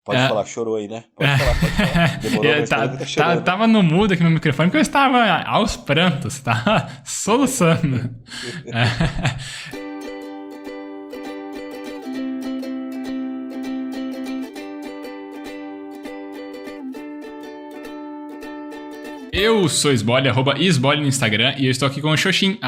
Pode falar, chorou aí, né? Pode falar, pode falar. Demorou, mas tá chorando. Tava no mudo aqui no microfone porque eu estava aos prantos, tá? Soluçando. Eu sou Sbole, @Sbole no Instagram, e eu estou aqui com o Xoxin,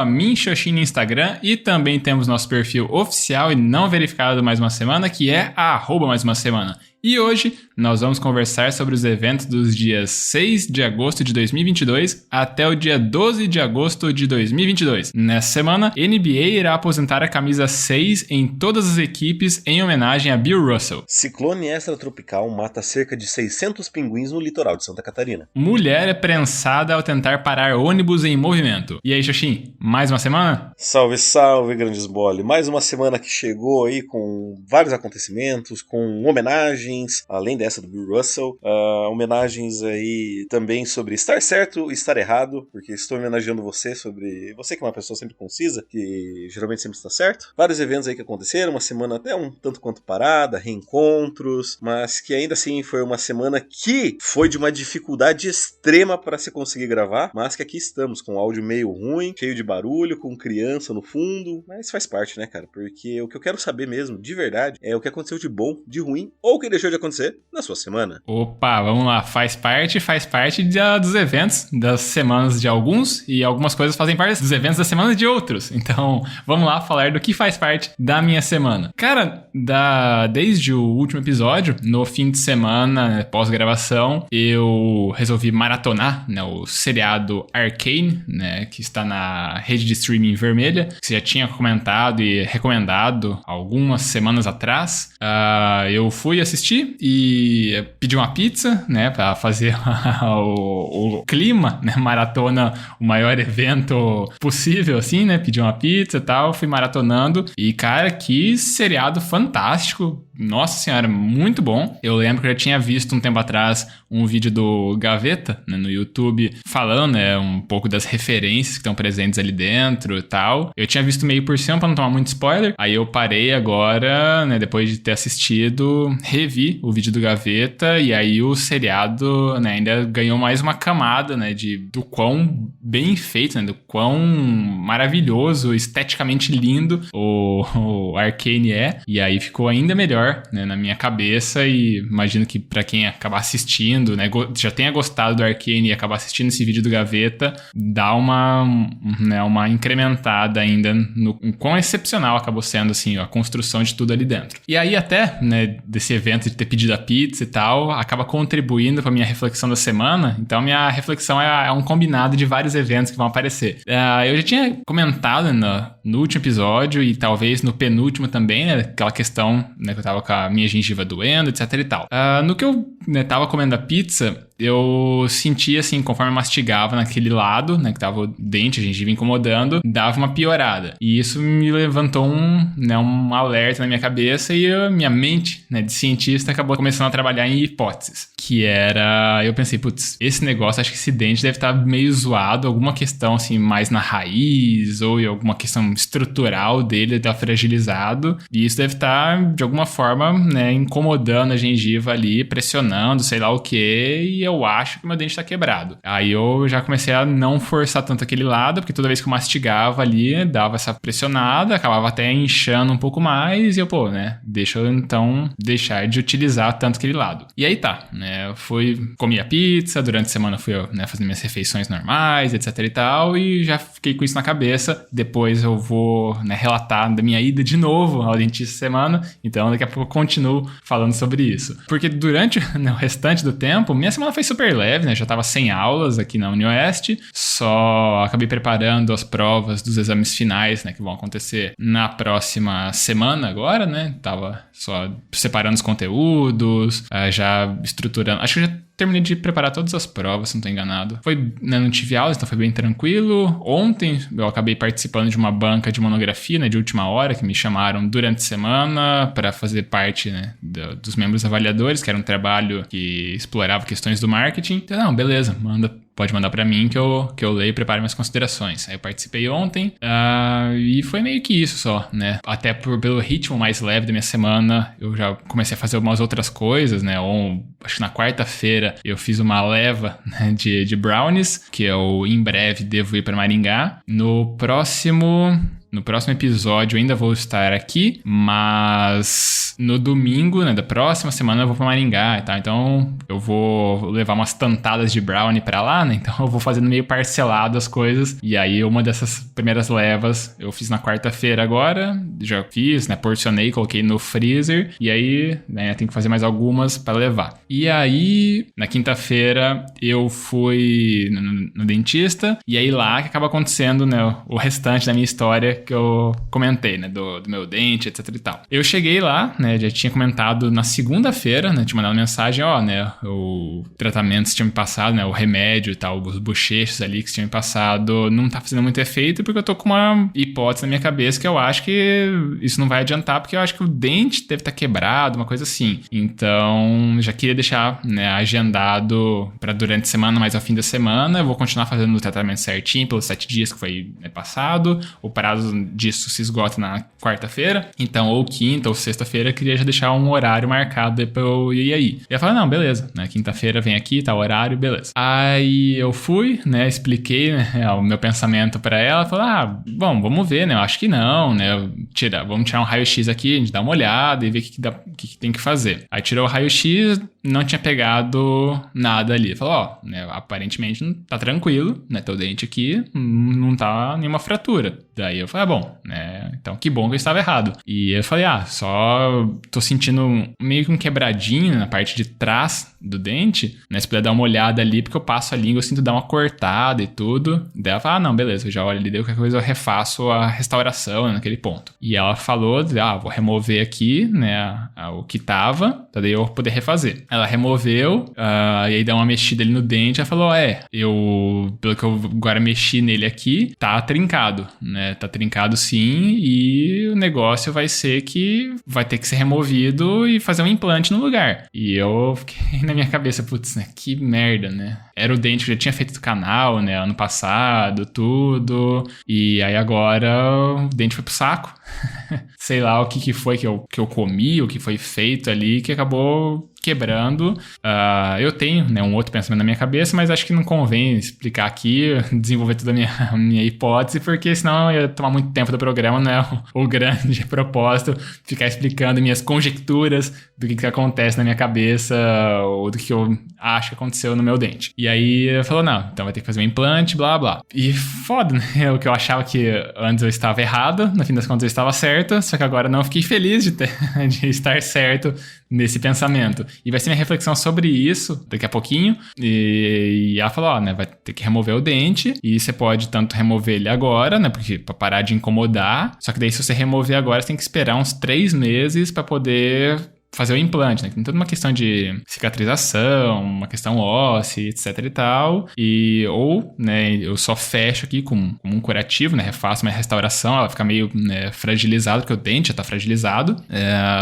@minxoxin no Instagram, e também temos nosso perfil oficial e não verificado mais uma semana, que é @mais uma semana. E hoje nós vamos conversar sobre os eventos dos dias 6 de agosto de 2022 até o dia 12 de agosto de 2022. Nessa semana, NBA irá aposentar a camisa 6 em todas as equipes em homenagem a Bill Russell. Ciclone extratropical mata cerca de 600 pinguins no litoral de Santa Catarina. Mulher é prensada ao tentar parar ônibus em movimento. E aí, Xoxin, mais uma semana? Salve, salve, grande Sbole. Mais uma semana que chegou aí com vários acontecimentos, com homenagens, além dessa do Bill Russell, homenagens aí também sobre estar certo e estar errado, porque estou homenageando você que é uma pessoa sempre concisa, que geralmente sempre está certo. Vários eventos aí que aconteceram, uma semana até um tanto quanto parada, reencontros, mas que ainda assim foi uma semana que foi de uma dificuldade extrema para se conseguir gravar, mas que aqui estamos com áudio meio ruim, cheio de barulho, com criança no fundo, mas faz parte, né, cara? Porque o que eu quero saber mesmo, de verdade, é o que aconteceu de bom, de ruim, ou o que deixou de acontecer na sua semana. Opa, vamos lá, faz parte dos eventos das semanas de alguns, e algumas coisas fazem parte dos eventos das semanas de outros. Então, vamos lá falar do que faz parte da minha semana. Cara, desde o último episódio, no fim de semana, né, pós-gravação, eu resolvi maratonar, né, o seriado Arcane, né, que está na rede de streaming vermelha, que você já tinha comentado e recomendado algumas semanas atrás. Eu fui assistir e pedi uma pizza, né, pra fazer o clima, né, maratona, o maior evento possível, assim, né, pedi uma pizza e tal, fui maratonando, e cara, que seriado fantástico, nossa senhora, muito bom. Eu lembro que eu já tinha visto um tempo atrás um vídeo do Gaveta, né, no YouTube, falando, né, um pouco das referências que estão presentes ali dentro e tal. Eu tinha visto meio por cima pra não tomar muito spoiler, aí eu parei agora, né, depois de ter assistido, revi o vídeo do Gaveta, e aí o seriado, né, ainda ganhou mais uma camada, né, do quão bem feito, né, do quão maravilhoso, esteticamente lindo o Arcane é, e aí ficou ainda melhor, né, na minha cabeça, e imagino que pra quem acabar assistindo, né, já tenha gostado do Arcane e acabar assistindo esse vídeo do Gaveta, dá uma incrementada ainda no quão excepcional acabou sendo, assim, a construção de tudo ali dentro. E aí até, né, desse evento de ter pedido a pizza e tal, acaba contribuindo pra minha reflexão da semana. Então minha reflexão é um combinado de vários eventos que vão aparecer. Eu já tinha comentado no último episódio, e talvez no penúltimo também, né, aquela questão, né, que eu tava com a minha gengiva doendo, etc e tal. No que eu, né, tava comendo a pizza, eu sentia, assim, conforme eu mastigava naquele lado, né, que tava o dente, a gengiva incomodando, dava uma piorada. E isso me levantou um alerta na minha cabeça, e minha mente, né, de cientista acabou começando a trabalhar em hipóteses. Que era... Eu pensei, putz, esse negócio, acho que esse dente deve estar meio zoado, alguma questão, assim, mais na raiz, ou em alguma questão estrutural dele, tá fragilizado. E isso deve estar, de alguma forma, né, incomodando a gengiva ali, pressionando, sei lá o quê, e eu acho que meu dente tá quebrado. Aí eu já comecei a não forçar tanto aquele lado, porque toda vez que eu mastigava ali, dava essa pressionada, acabava até inchando um pouco mais, e eu, deixa eu então deixar de utilizar tanto aquele lado. E aí tá, né, eu comi a pizza, durante a semana fui, né, fazendo minhas refeições normais, etc e tal, e já fiquei com isso na cabeça. Depois eu vou, né, relatar da minha ida de novo ao dentista semana, então daqui a pouco eu continuo falando sobre isso. Porque durante, né, o restante do tempo, minha semana foi super leve, né, já tava sem aulas aqui na UniOeste, só acabei preparando as provas dos exames finais, né, que vão acontecer na próxima semana agora, né, tava só separando os conteúdos, já estruturando, acho que já terminei de preparar todas as provas, se não tô enganado. Né, não tive aulas, então foi bem tranquilo. Ontem eu acabei participando de uma banca de monografia, né, de última hora, que me chamaram durante a semana para fazer parte, né, dos membros avaliadores, que era um trabalho que explorava questões do marketing. Então, não, beleza, manda pode mandar pra mim que eu leio e preparo minhas considerações. Aí eu participei ontem e foi meio que isso só, né? Até pelo ritmo mais leve da minha semana, eu já comecei a fazer algumas outras coisas, né? Ou acho que na quarta-feira eu fiz uma leva, né, de brownies, que eu em breve devo ir pra Maringá. No próximo episódio eu ainda vou estar aqui, mas no domingo, né, da próxima semana eu vou pra Maringá e tal. Então eu vou levar umas tantadas de brownie pra lá, né? Então eu vou fazendo meio parcelado as coisas. E aí uma dessas primeiras levas eu fiz na quarta-feira agora. Já fiz, né? Porcionei, coloquei no freezer. E aí, né, tem que fazer mais algumas pra levar. E aí, na quinta-feira eu fui no dentista. E aí lá que acaba acontecendo, né, o restante da minha história que eu comentei, né, do meu dente, etc e tal. Eu cheguei lá, né, já tinha comentado na segunda-feira, né, tinha mandado mensagem, né, o tratamento que você tinha me passado, né, o remédio e tal, os bochechos ali que você tinha me passado, não tá fazendo muito efeito porque eu tô com uma hipótese na minha cabeça que eu acho que isso não vai adiantar porque eu acho que o dente deve estar quebrado, uma coisa assim. Então, já queria deixar, né, agendado pra durante a semana, mas ao fim da semana eu vou continuar fazendo o tratamento certinho pelos 7 dias que foi, né, passado. O prazo disso se esgota na quarta-feira, então ou quinta ou sexta-feira eu queria já deixar um horário marcado pra eu ir aí. E eu falei, não, beleza, né, quinta-feira vem aqui, tá o horário, beleza. Aí eu fui, né, expliquei, né, o meu pensamento pra ela, falei, bom, vamos ver, né, eu acho que não, né, vamos tirar um raio-x aqui, a gente dá uma olhada e ver o que tem que fazer. Aí tirou o raio-x, não tinha pegado nada ali. Falou, né, aparentemente tá tranquilo, né, teu dente aqui não tá nenhuma fratura. Daí eu falei, bom, né, então que bom que eu estava errado. E eu falei, só tô sentindo meio que um quebradinho na parte de trás do dente, né, se puder dar uma olhada ali, porque eu passo a língua, eu sinto dar uma cortada e tudo. Daí ela falou, não, beleza, eu já olho ali, daí qualquer coisa eu refaço a restauração, né, naquele ponto. E ela falou, vou remover aqui, né, o que tava, pra daí eu poder refazer. Ela removeu, e aí deu uma mexida ali no dente, ela falou, pelo que eu agora mexi nele aqui, tá trincado, né, tá trincado sim, e o negócio vai ser que vai ter que ser removido e fazer um implante no lugar. E eu fiquei na minha cabeça, putz, né, que merda, né. Era o dente que eu já tinha feito do canal, né, ano passado, tudo, e aí agora o dente foi pro saco. Sei lá o que foi que eu comi, o que foi feito ali, que acabou quebrando. Eu tenho, né, um outro pensamento na minha cabeça, mas acho que não convém explicar aqui, desenvolver toda a minha hipótese, porque senão ia tomar muito tempo do programa, né? O grande propósito, ficar explicando minhas conjecturas do que acontece na minha cabeça ou do que eu acho que aconteceu no meu dente. E aí falou, não, então vai ter que fazer um implante, blá, blá. E foda, né? O que eu achava que antes eu estava errado, no fim das contas eu estava certo, só que agora não fiquei feliz de estar certo nesse pensamento. E vai ser minha reflexão sobre isso daqui a pouquinho. E ela falou, né, vai ter que remover o dente. E você pode tanto remover ele agora, né, porque pra parar de incomodar. Só que daí se você remover agora, você tem que esperar uns 3 meses pra poder fazer o implante, né? Tem toda uma questão de cicatrização, uma questão óssea, etc e tal. Ou, né, eu só fecho aqui com um curativo, né? Refaço minha restauração, ela fica meio, né, fragilizada, porque o dente já tá fragilizado.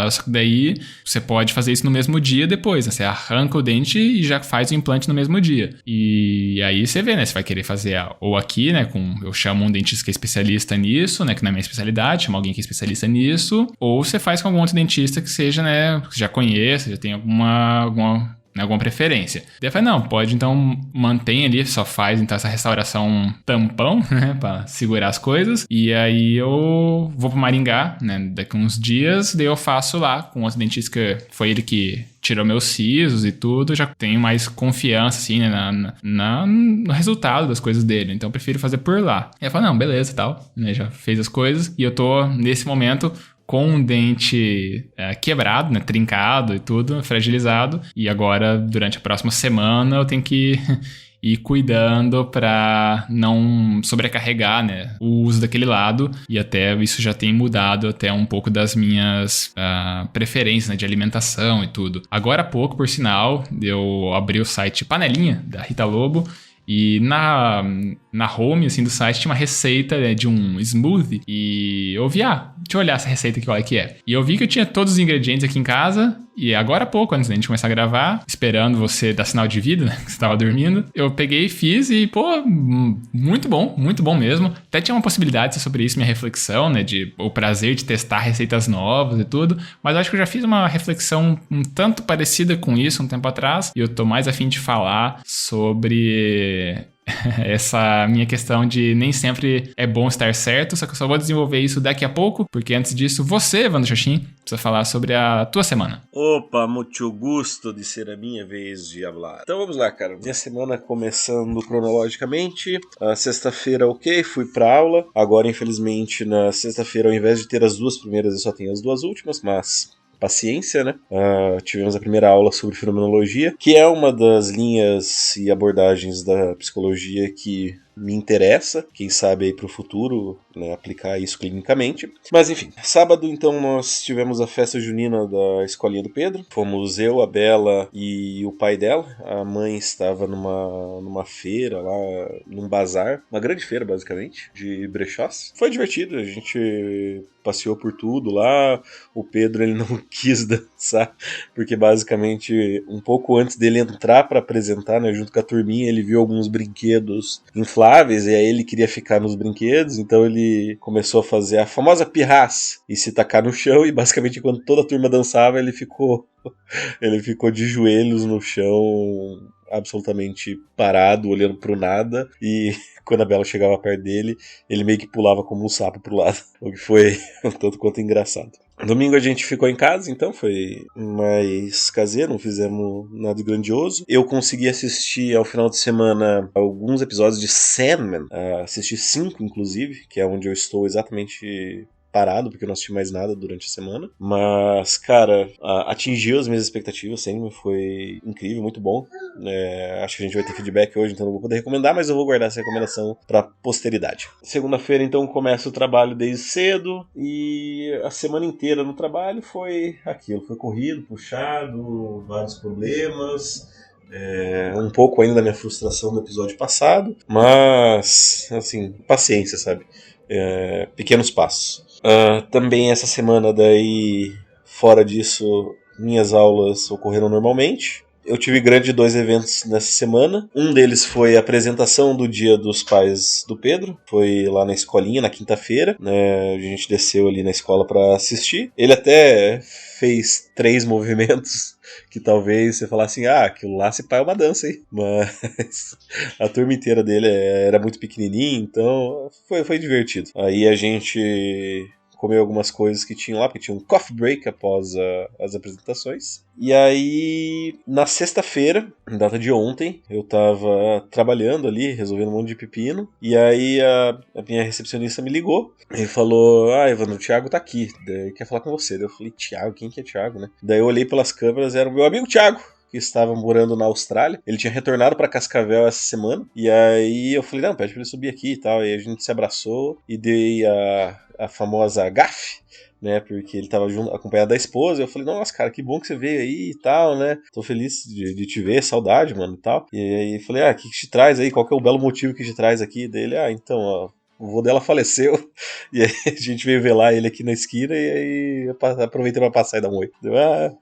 Só que daí você pode fazer isso no mesmo dia depois, né? Você arranca o dente e já faz o implante no mesmo dia. E aí você vê, né? Você vai querer fazer ou aqui, né? Eu chamo um dentista que é especialista nisso, né? Que não é minha especialidade, chamo alguém que é especialista nisso. Ou você faz com algum outro dentista que seja, né, que já conheça, já tem alguma preferência. Daí eu falei, não, pode, então mantém ali, só faz então essa restauração tampão, né, pra segurar as coisas, e aí eu vou pro Maringá, né, daqui uns dias, daí eu faço lá com outro dentista que foi ele que tirou meus sisos e tudo, já tenho mais confiança, assim, né, no resultado das coisas dele, então eu prefiro fazer por lá. E eu falei, não, beleza e tal, né, já fez as coisas, e eu tô, nesse momento, com um dente quebrado, né, trincado e tudo, fragilizado. E agora, durante a próxima semana, eu tenho que ir cuidando para não sobrecarregar, né, o uso daquele lado. E até isso já tem mudado até um pouco das minhas preferências, né, de alimentação e tudo. Agora há pouco, por sinal, eu abri o site Panelinha, da Rita Lobo. E na home, assim, do site tinha uma receita, né, de um smoothie. E eu vi, deixa eu olhar essa receita aqui, qual é que é. E eu vi que eu tinha todos os ingredientes aqui em casa e agora há pouco, antes da gente começar a gravar, esperando você dar sinal de vida, né, que você tava dormindo, eu peguei e fiz e, pô, muito bom mesmo. Até tinha uma possibilidade de ser sobre isso, minha reflexão, né, de o prazer de testar receitas novas e tudo, mas eu acho que eu já fiz uma reflexão um tanto parecida com isso um tempo atrás, e eu tô mais a fim de falar sobre essa minha questão de nem sempre é bom estar certo, só que eu só vou desenvolver isso daqui a pouco, porque antes disso, você, Evandro Xoxin, precisa falar sobre a tua semana. Opa, muito gusto de ser a minha vez de falar. Então vamos lá, cara. Minha semana começando cronologicamente. A sexta-feira, ok, fui pra aula. Agora, infelizmente, na sexta-feira, ao invés de ter as duas primeiras, eu só tenho as duas últimas, mas paciência, né? Tivemos a primeira aula sobre fenomenologia, que é uma das linhas e abordagens da psicologia que me interessa, quem sabe aí pro futuro, né, aplicar isso clinicamente. Mas enfim, sábado então nós tivemos a festa junina da escolinha do Pedro. Fomos eu, a Bela e o pai dela. A mãe estava numa feira lá, num bazar, uma grande feira basicamente, de brechós. Foi divertido, a gente passeou por tudo lá. O Pedro ele não quis dançar, porque basicamente um pouco antes dele entrar para apresentar, né, junto com a turminha, ele viu alguns brinquedos infláveis e aí ele queria ficar nos brinquedos, então ele começou a fazer a famosa pirraça e se tacar no chão, e basicamente quando toda a turma dançava ele ficou de joelhos no chão, absolutamente parado, olhando pro nada, e quando a Bela chegava perto dele, ele meio que pulava como um sapo pro lado, o que foi um tanto quanto engraçado. Domingo a gente ficou em casa, então foi mais caseiro, não fizemos nada grandioso. Eu consegui assistir ao final de semana alguns episódios de Sandman, assisti 5 inclusive, que é onde eu estou exatamente parado, porque eu não assisti mais nada durante a semana. Mas, cara, atingiu as minhas expectativas, sempre foi incrível, muito bom. Acho que a gente vai ter feedback hoje, então não vou poder recomendar, mas eu vou guardar essa recomendação pra posteridade. Segunda-feira, então, começa o trabalho desde cedo, e a semana inteira no trabalho foi aquilo, foi corrido, puxado, vários problemas. Um pouco ainda da minha frustração do episódio passado, mas, assim, paciência, sabe? Pequenos passos. Também essa semana daí, fora disso, minhas aulas ocorreram normalmente. Eu tive grande 2 eventos nessa semana. Um deles foi a apresentação do Dia dos Pais do Pedro. Foi lá na escolinha, na quinta-feira, né? A gente desceu ali na escola para assistir. Ele até fez 3 movimentos que talvez você falasse assim, aquilo lá se pá é uma dança, hein? Mas a turma inteira dele era muito pequenininha, então foi divertido. Aí a gente comeu algumas coisas que tinham lá, porque tinha um coffee break após as apresentações. E aí, na sexta-feira, data de ontem, eu tava trabalhando ali, resolvendo um monte de pepino, e aí a minha recepcionista me ligou e falou, Evandro, o Thiago tá aqui, daí quer falar com você. Daí eu falei, Thiago? Quem que é Thiago, né? Daí eu olhei pelas câmeras, era o meu amigo Thiago, que estava morando na Austrália. Ele tinha retornado para Cascavel essa semana, e aí eu falei, não, pede pra ele subir aqui e tal, e a gente se abraçou e dei a famosa gafe, né, porque ele tava junto, acompanhado da esposa. Eu falei, nossa, cara, que bom que você veio aí e tal, né, tô feliz de te ver, saudade, mano, e tal. E aí falei, o que te traz aí, qual que é o belo motivo que te traz aqui? Dele, então, o vô dela faleceu, e aí a gente veio ver lá ele aqui na esquina, e aí eu aproveitei pra passar e dar um oi. Deu,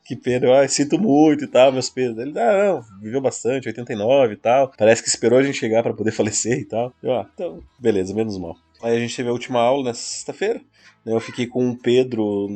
que pena, eu sinto muito e tal, meus pesos. Ele, não, viveu bastante, 89 e tal, parece que esperou a gente chegar pra poder falecer e tal. Eu, então, beleza, menos mal. Aí a gente teve a última aula nessa sexta-feira. Eu fiquei com o Pedro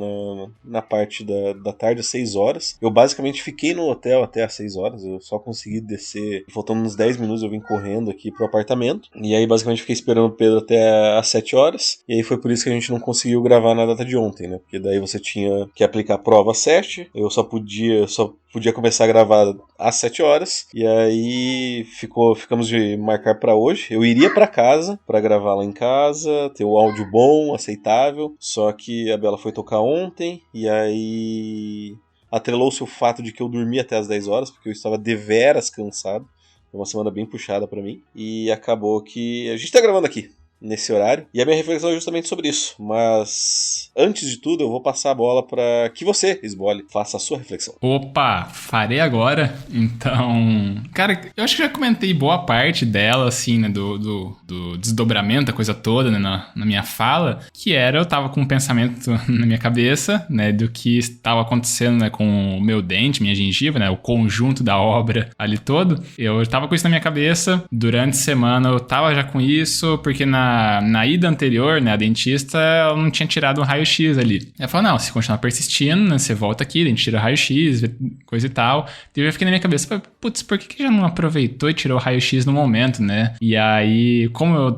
na parte da tarde, às 6 horas. Eu basicamente fiquei no hotel até às 6 horas. Eu só consegui descer, faltando uns 10 minutos eu vim correndo aqui pro apartamento. E aí basicamente fiquei esperando o Pedro até às 7 horas. E aí foi por isso que a gente não conseguiu gravar na data de ontem, né? Porque daí você tinha que aplicar a prova às 7. Eu só podia começar a gravar às 7 horas. E aí ficamos de marcar pra hoje. Eu iria pra casa pra gravar lá em casa, ter o áudio bom, aceitável. Só que a Bela foi tocar ontem, e aí atrelou-se o fato de que eu dormi até as 10 horas, porque eu estava deveras cansado. Foi uma semana bem puxada pra mim. E acabou que a gente tá gravando aqui, nesse horário. E a minha reflexão é justamente sobre isso. Mas, antes de tudo, eu vou passar a bola para que você, Esbole, faça a sua reflexão. Opa, farei agora. Então, cara, eu acho que já comentei boa parte dela, assim, né, do desdobramento, a coisa toda, né, na minha fala, que era, eu tava com um pensamento na minha cabeça, né, do que estava acontecendo, né, com o meu dente, minha gengiva, né, o conjunto da obra ali todo. Eu tava com isso na minha cabeça, durante a semana eu tava já com isso, porque na ida anterior, né, a dentista, ela não tinha tirado um raio-x ali. Ela falou, não, se continuar persistindo, né, você volta aqui, a gente tira o raio-x, coisa e tal. E eu fiquei na minha cabeça, falei, putz, por que já não aproveitou e tirou o raio-x no momento, né? E aí, como eu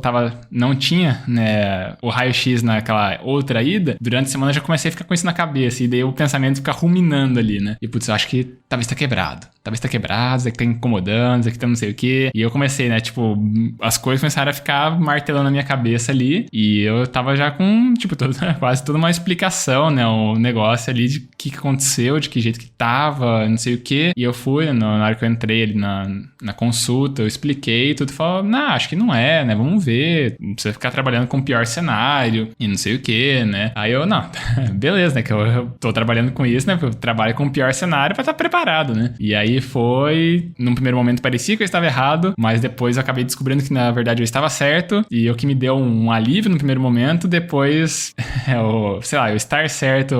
não tinha, né, o raio-x naquela outra ida, durante a semana eu já comecei a ficar com isso na cabeça, e daí o pensamento fica ruminando ali, né? E putz, eu acho que talvez tá quebrado, isso aqui tá incomodando, isso aqui tá não sei o quê. E eu comecei, né, tipo, as coisas começaram a ficar martelando na minha cabeça ali, e eu tava já com, tipo, quase toda uma explicação, né, o negócio ali de o que aconteceu, de que jeito que tava, não sei o quê. E eu fui, na hora que eu entrei ali na consulta, eu expliquei tudo, falou, não, acho que não é, né, vamos ver, não precisa ficar trabalhando com o pior cenário, e não sei o quê, né. Aí eu, não, beleza, né, que eu tô trabalhando com isso, né, porque eu trabalho com o pior cenário pra estar preparado, né. E aí num primeiro momento parecia que eu estava errado, mas depois eu acabei descobrindo que na verdade eu estava certo, e o que me deu um alívio no primeiro momento, depois, sei lá, eu estar certo,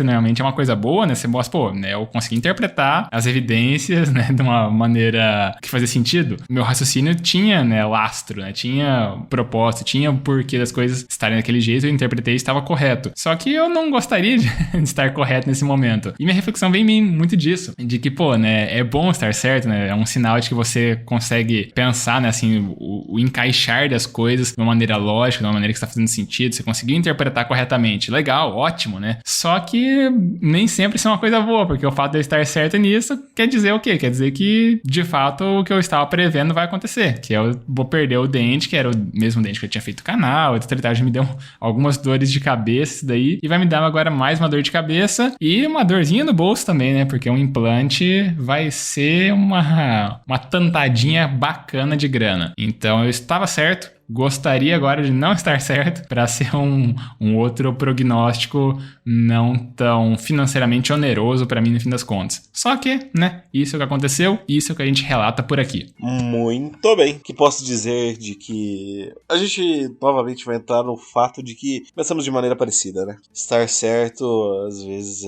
né, realmente é uma coisa boa, né, você mostra, pô, né, eu consegui interpretar as evidências, né, de uma maneira que fazia sentido. Meu raciocínio tinha, né, lastro, né, tinha propósito, tinha o porquê das coisas estarem daquele jeito, eu interpretei e estava correto. Só que eu não gostaria de estar correto nesse momento. E minha reflexão vem muito disso, de que, pô, né, é bom estar certo, né, é um sinal de que você consegue pensar, né, assim, o encaixar das coisas de uma maneira lógica, de uma maneira que está fazendo sentido, você conseguiu interpretar corretamente. Legal, ótimo, né? Só que nem sempre isso é uma coisa boa, porque o fato de eu estar certo nisso quer dizer o quê? Quer dizer que, de fato, o que eu estava prevendo vai acontecer, que eu vou perder o dente, que era o mesmo dente que eu tinha feito o canal, etc. Já me deu algumas dores de cabeça isso daí, e vai me dar agora mais uma dor de cabeça e uma dorzinha no bolso também, né? Porque um implante vai ser uma tantadinha bacana de grana. Então eu estava certo. Gostaria agora de não estar certo para ser um outro prognóstico não tão financeiramente oneroso para mim no fim das contas. Só que, né, isso é o que aconteceu, isso é o que a gente relata por aqui. Muito bem. Que posso dizer de que a gente novamente vai entrar no fato de que pensamos de maneira parecida, né? Estar certo às vezes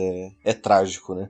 é trágico, né?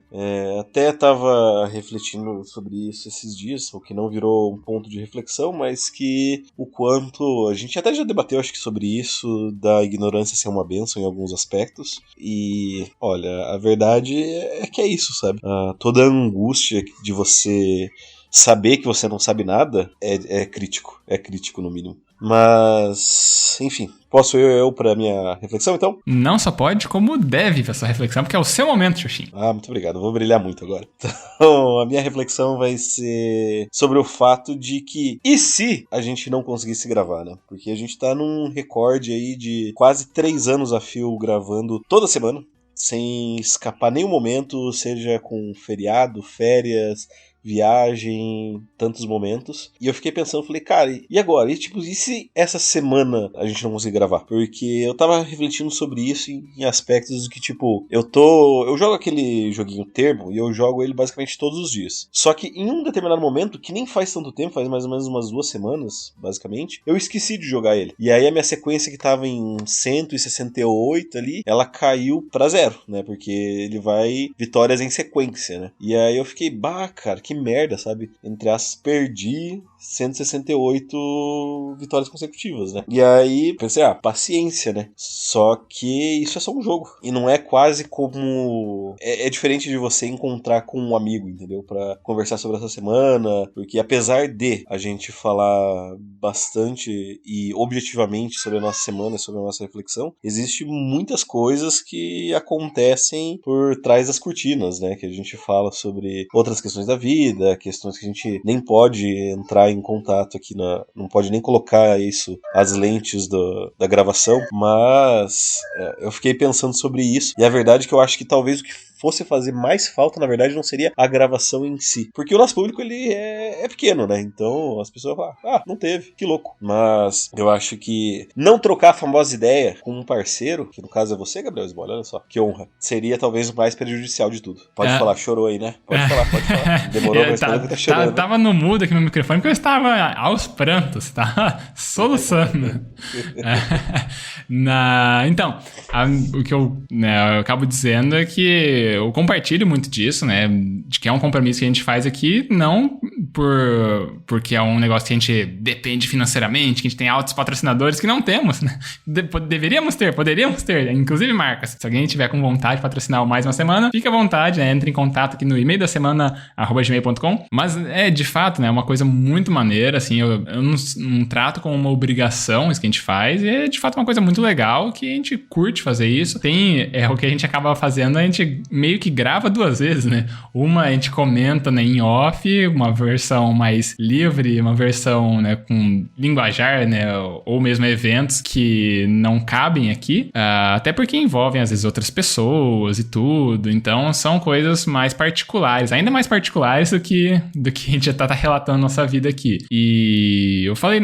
Até tava refletindo sobre isso esses dias, o que não virou um ponto de reflexão, mas que o quanto a gente até já debateu, acho que sobre isso, da ignorância ser uma bênção em alguns aspectos. E, olha, a verdade é que é isso, sabe? Toda a angústia de você saber que você não sabe nada é crítico. É crítico, no mínimo. Mas, enfim, posso eu para minha reflexão, então? Não só pode, como deve pra sua reflexão, porque é o seu momento, Xuxinho. Muito obrigado, eu vou brilhar muito agora. Então, a minha reflexão vai ser sobre o fato de que, e se a gente não conseguisse gravar, né? Porque a gente tá num recorde aí de quase 3 anos a fio gravando toda semana, sem escapar nenhum momento, seja com feriado, férias, viagem, tantos momentos. E eu fiquei pensando, falei, cara, e agora? E se essa semana a gente não conseguir gravar? Porque eu tava refletindo sobre isso em aspectos de que, tipo, eu jogo aquele joguinho Termo e eu jogo ele basicamente todos os dias. Só que em um determinado momento, que nem faz tanto tempo, faz mais ou menos umas 2 semanas, basicamente, eu esqueci de jogar ele. E aí a minha sequência que tava em 168 ali, ela caiu pra 0, né? Porque ele vai vitórias em sequência, né? E aí eu fiquei, cara, que merda, sabe? Entre aspas, perdi 168 vitórias consecutivas, né? E aí pensei, paciência, né? Só que isso é só um jogo. E não é quase como... É diferente de você encontrar com um amigo, entendeu? Pra conversar sobre essa semana. Porque apesar de a gente falar bastante e objetivamente sobre a nossa semana, sobre a nossa reflexão, existe muitas coisas que acontecem por trás das cortinas, né? Que a gente fala sobre outras questões da vida, questões que a gente nem pode entrar em contato aqui, não pode nem colocar isso às lentes da gravação, mas eu fiquei pensando sobre isso, e a verdade é que eu acho que talvez o que fosse fazer mais falta, na verdade, não seria a gravação em si. Porque o nosso público, ele é pequeno, né? Então as pessoas falam, não teve, que louco. Mas eu acho que não trocar a famosa ideia com um parceiro, que no caso é você, Gabriel Esbola, olha só, que honra, seria talvez o mais prejudicial de tudo. Pode falar, chorou aí, né? Pode falar. Demorou, mas falou que tá chorando. Tava no mudo aqui no microfone porque eu estava aos prantos, tá? Soluçando. Então, o que eu acabo dizendo é que eu compartilho muito disso, né? De que é um compromisso que a gente faz aqui, não porque é um negócio que a gente depende financeiramente, que a gente tem altos patrocinadores que não temos, né? Poderíamos ter, inclusive marcas. Se alguém tiver com vontade de patrocinar mais uma semana, fica à vontade, né? Entre em contato aqui no e-mail da semana, @gmail.com. Mas de fato, né? É uma coisa muito maneira, assim, eu não trato como uma obrigação isso que a gente faz, e é de fato uma coisa muito legal que a gente curte fazer isso. O que a gente acaba fazendo, a gente meio que grava 2 vezes, né? Uma a gente comenta, né, em off, uma versão mais livre, uma versão, né, com linguajar, né, ou mesmo eventos que não cabem aqui, até porque envolvem às vezes outras pessoas e tudo, então são coisas mais particulares, ainda mais particulares do que a gente já tá relatando nossa vida aqui. E eu falei,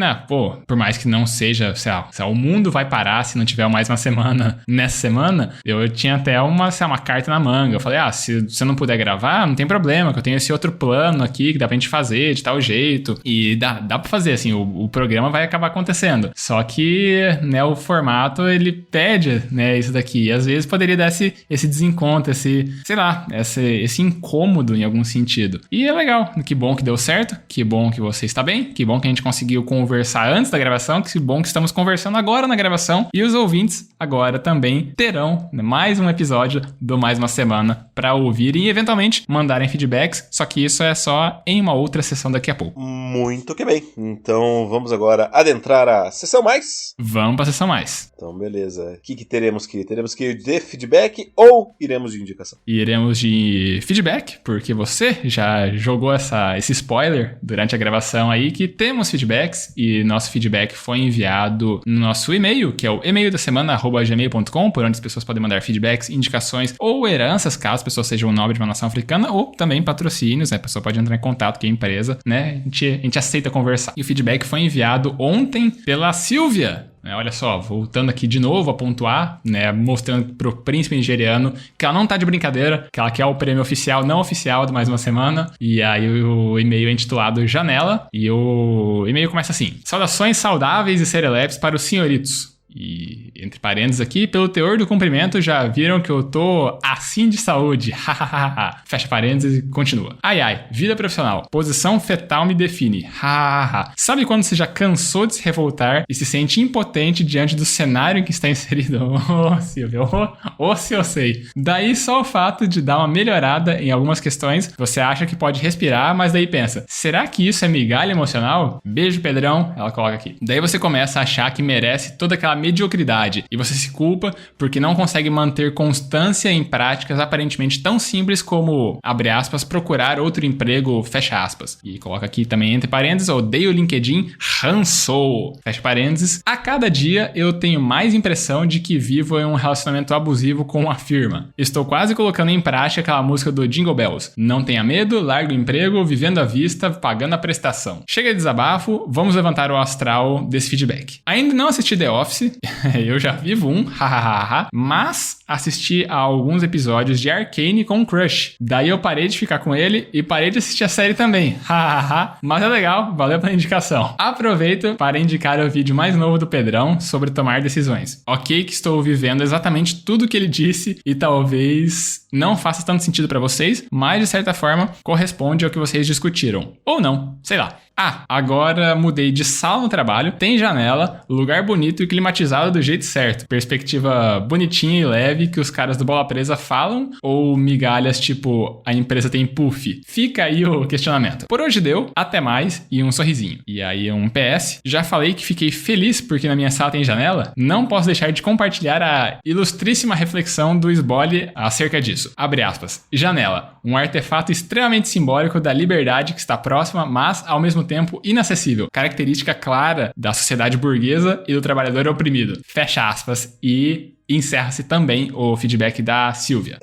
por mais que não seja, sei lá, o mundo vai parar se não tiver mais uma semana nessa semana, eu tinha até uma carta na manga. Eu falei, se você não puder gravar, não tem problema, que eu tenho esse outro plano aqui que dá pra gente fazer de tal jeito. E dá pra fazer, assim, o programa vai acabar acontecendo. Só que, né, o formato, ele pede, né, isso daqui. E às vezes poderia dar esse desencontro, esse incômodo em algum sentido. E é legal. Que bom que deu certo. Que bom que você está bem. Que bom que a gente conseguiu conversar antes da gravação. Que bom que estamos conversando agora na gravação. E os ouvintes agora também terão mais um episódio do Mais Uma Semana para ouvir e eventualmente mandarem feedbacks, só que isso é só em uma outra sessão daqui a pouco. Muito que bem. Então vamos agora adentrar a sessão mais? Vamos para a sessão mais. Então beleza. O que teremos que ir? Teremos que ir de feedback ou iremos de indicação? Iremos de feedback, porque você já jogou esse spoiler durante a gravação aí, que temos feedbacks e nosso feedback foi enviado no nosso e-mail, que é o e-mail da semana @gmail.com, por onde as pessoas podem mandar feedbacks, indicações ou heranças, caso as pessoas sejam nobres de uma nação africana, ou também patrocínios, né? A pessoa pode entrar em contato com a empresa, né? A gente aceita conversar. E o feedback foi enviado ontem pela Silvia. Olha só, voltando aqui de novo a pontuar, né, mostrando pro príncipe nigeriano que ela não tá de brincadeira, que ela quer o prêmio oficial, não oficial de Mais Uma Semana. E aí o e-mail é intitulado Janela, e o e-mail começa assim: saudações saudáveis e serelepes para os senhoritos. E, entre parênteses aqui, pelo teor do cumprimento, já viram que eu tô assim de saúde. Fecha parênteses e continua. Ai, vida profissional. Posição fetal me define. Sabe quando você já cansou de se revoltar e se sente impotente diante do cenário em que está inserido? Silvio, se eu sei. Daí só o fato de dar uma melhorada em algumas questões, você acha que pode respirar, mas daí pensa, será que isso é migalha emocional? Beijo, Pedrão, ela coloca aqui. Daí você começa a achar que merece toda aquela mediocridade e você se culpa porque não consegue manter constância em práticas aparentemente tão simples como, abre aspas, procurar outro emprego, fecha aspas. E coloca aqui também entre parênteses, odeio o LinkedIn, rançou, fecha parênteses. A cada dia eu tenho mais impressão de que vivo em um relacionamento abusivo com a firma. Estou quase colocando em prática aquela música do Jingle Bells. Não tenha medo, larga o emprego, vivendo à vista, pagando a prestação. Chega de desabafo, vamos levantar o astral desse feedback. Ainda não assisti The Office, eu já vivo mas assisti a alguns episódios de Arcane com Crush. Daí eu parei de ficar com ele e parei de assistir a série também. Mas é legal, valeu pela indicação. Aproveito para indicar o vídeo mais novo do Pedrão sobre tomar decisões. Ok que estou vivendo exatamente tudo que ele disse e talvez não faça tanto sentido para vocês, mas de certa forma corresponde ao que vocês discutiram. Ou não, sei lá. Agora mudei de sala no trabalho, tem janela, lugar bonito e climatizado do jeito certo. Perspectiva bonitinha e leve que os caras do Bola Presa falam, ou migalhas tipo a empresa tem puff? Fica aí o questionamento. Por hoje deu, até mais e um sorrisinho. E aí um PS, já falei que fiquei feliz porque na minha sala tem janela? Não posso deixar de compartilhar a ilustríssima reflexão do Sbole acerca disso. Abre aspas. Janela, um artefato extremamente simbólico da liberdade que está próxima, mas ao mesmo tempo inacessível, característica clara da sociedade burguesa e do trabalhador oprimido. Fecha aspas. E encerra-se também o feedback da Silvia.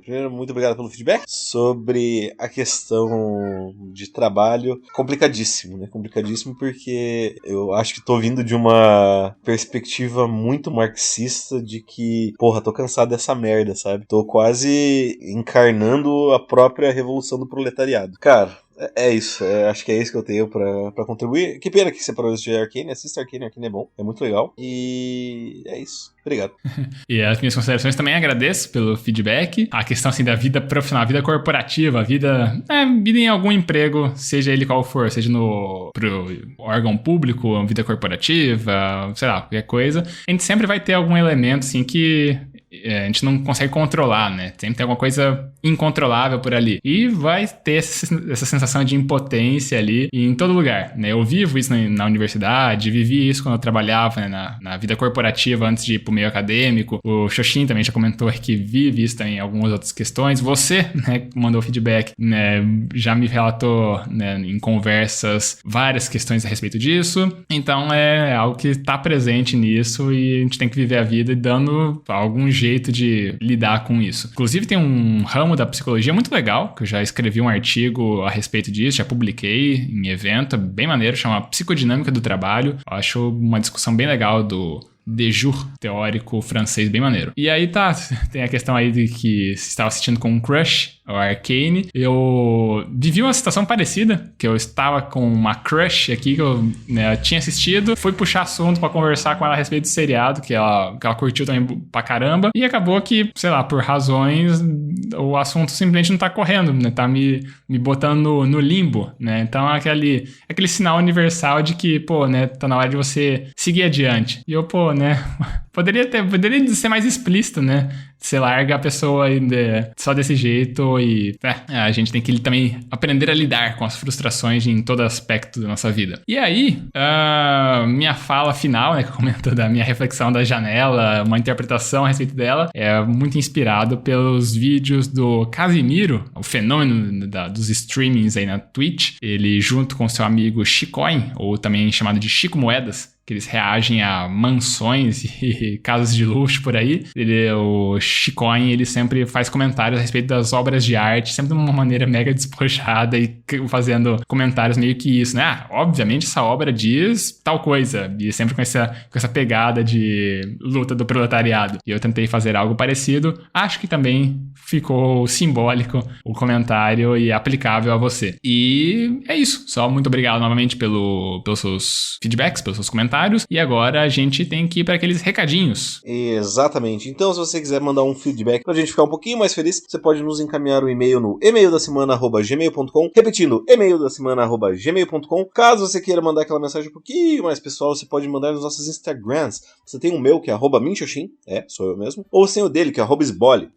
Primeiro, muito obrigado pelo feedback. Sobre a questão de trabalho, complicadíssimo, né? Complicadíssimo porque eu acho que tô vindo de uma perspectiva muito marxista de que, porra, tô cansado dessa merda, sabe? Tô quase encarnando a própria revolução do proletariado. Cara, é isso, acho que é isso que eu tenho pra contribuir. Que pena que você parou de Arcane, assista Arcane é bom, é muito legal. E é isso, obrigado. E as minhas considerações também agradeço pelo feedback. A questão assim da vida profissional, a vida corporativa, a vida em algum emprego, seja ele qual for, seja pro órgão público, vida corporativa, sei lá, qualquer coisa. A gente sempre vai ter algum elemento assim que a gente não consegue controlar, né? Sempre tem alguma coisa incontrolável por ali. E vai ter essa sensação de impotência ali em todo lugar, né? Eu vivo isso na universidade, vivi isso quando eu trabalhava, né, na vida corporativa antes de ir pro meio acadêmico. O Xoxin também já comentou que vive isso também em algumas outras questões. Você, né, mandou feedback, né, já me relatou, né, em conversas várias questões a respeito disso. Então é algo que tá presente nisso e a gente tem que viver a vida dando algum jeito de lidar com isso. Inclusive tem um ramo da psicologia muito legal, que eu já escrevi um artigo a respeito disso, já publiquei em evento, bem maneiro, chama Psicodinâmica do Trabalho. Eu acho uma discussão bem legal do de jour teórico francês bem maneiro. E aí tem a questão aí de que você estava assistindo com um crush, o Arcane. Eu vivi uma situação parecida, que eu estava com uma crush aqui, que eu tinha assistido, fui puxar assunto pra conversar com ela a respeito do seriado, que ela curtiu também pra caramba, e acabou que, sei lá, por razões, o assunto simplesmente não tá correndo, né? Tá me botando no limbo, né? Então é aquele sinal universal de que, pô, né, tá na hora de você seguir adiante. E eu, pô, né, poderia ser mais explícito, né? Você larga a pessoa só desse jeito e a gente tem que também aprender a lidar com as frustrações em todo aspecto da nossa vida. E aí, minha fala final, né, que eu comento da minha reflexão da janela, uma interpretação a respeito dela, é muito inspirado pelos vídeos do Casimiro, o fenômeno dos streamings aí na Twitch. Ele, junto com seu amigo Chicoin, ou também chamado de Chico Moedas, que eles reagem a mansões e casas de luxo por aí. O Chicoin, ele sempre faz comentários a respeito das obras de arte, sempre de uma maneira mega despojada e fazendo comentários meio que isso, né? Obviamente essa obra diz tal coisa, e sempre com essa pegada de luta do proletariado. E eu tentei fazer algo parecido. Acho que também ficou simbólico o comentário e aplicável a você. E é isso. Só muito obrigado novamente pelos seus feedbacks, pelos seus comentários. E agora a gente tem que ir para aqueles recadinhos. Exatamente. Então, se você quiser mandar um feedback pra gente ficar um pouquinho mais feliz, você pode nos encaminhar o e-mail no emaildasemana@gmail.com. Repetindo, emaildasemana@gmail.com. Caso você queira mandar aquela mensagem um pouquinho mais pessoal, você pode mandar nos nossos Instagrams. Você tem o meu, que é @minxoxin, sou eu mesmo. Ou você tem o dele, que é @sbole.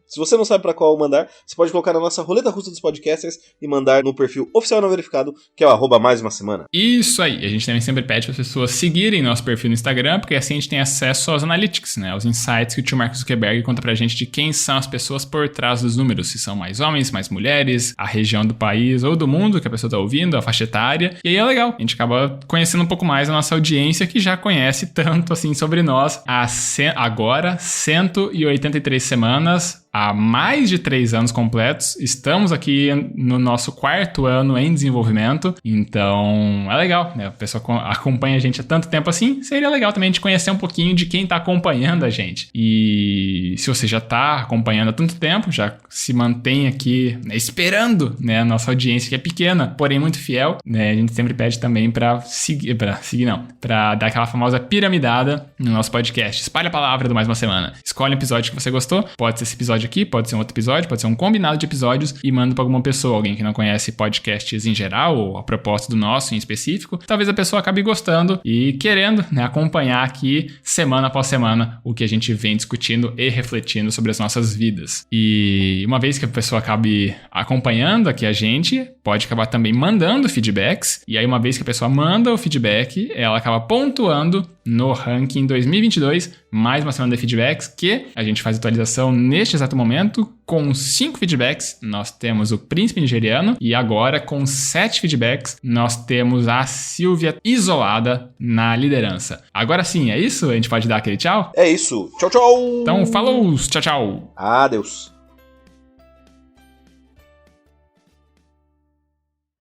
Se você não sabe pra qual mandar, você pode colocar na nossa roleta russa dos podcasters e mandar no perfil oficial não verificado, que é o @mais-uma-semana. Isso aí. A gente também sempre pede para as pessoas seguirem nosso perfil no Instagram, porque assim a gente tem acesso aos analytics, né? Aos insights que o tio Mark Zuckerberg conta pra gente de quem são as pessoas por trás dos números. Se são mais homens, mais mulheres, a região do país ou do mundo que a pessoa tá ouvindo, a faixa etária. E aí é legal. A gente acaba conhecendo um pouco mais a nossa audiência, que já conhece tanto assim sobre nós há agora 183 semanas. Há mais de 3 anos completos, estamos aqui no nosso 4º ano em desenvolvimento, então é legal, né? A pessoa acompanha a gente há tanto tempo assim, seria legal também de conhecer um pouquinho de quem está acompanhando a gente. E se você já está acompanhando há tanto tempo, já se mantém aqui, né, esperando, né, a nossa audiência, que é pequena, porém muito fiel, né? A gente sempre pede também para dar aquela famosa piramidada no nosso podcast. Espalha a palavra do Mais Uma Semana. Escolhe um episódio que você gostou, pode ser esse episódio aqui, pode ser um outro episódio, pode ser um combinado de episódios, e manda para alguma pessoa, alguém que não conhece podcasts em geral ou a proposta do nosso em específico. Talvez a pessoa acabe gostando e querendo, né, acompanhar aqui semana após semana o que a gente vem discutindo e refletindo sobre as nossas vidas. E uma vez que a pessoa acabe acompanhando aqui a gente, pode acabar também mandando feedbacks. E aí, uma vez que a pessoa manda o feedback, ela acaba pontuando no ranking 2022, mais uma semana de feedbacks, que a gente faz atualização neste exato momento. Com 5 feedbacks, nós temos o Príncipe Nigeriano, e agora, com 7 feedbacks, nós temos a Silvia isolada na liderança. Agora sim, é isso? A gente pode dar aquele tchau? É isso. Tchau, tchau! Então, falou! Tchau, tchau! Adeus!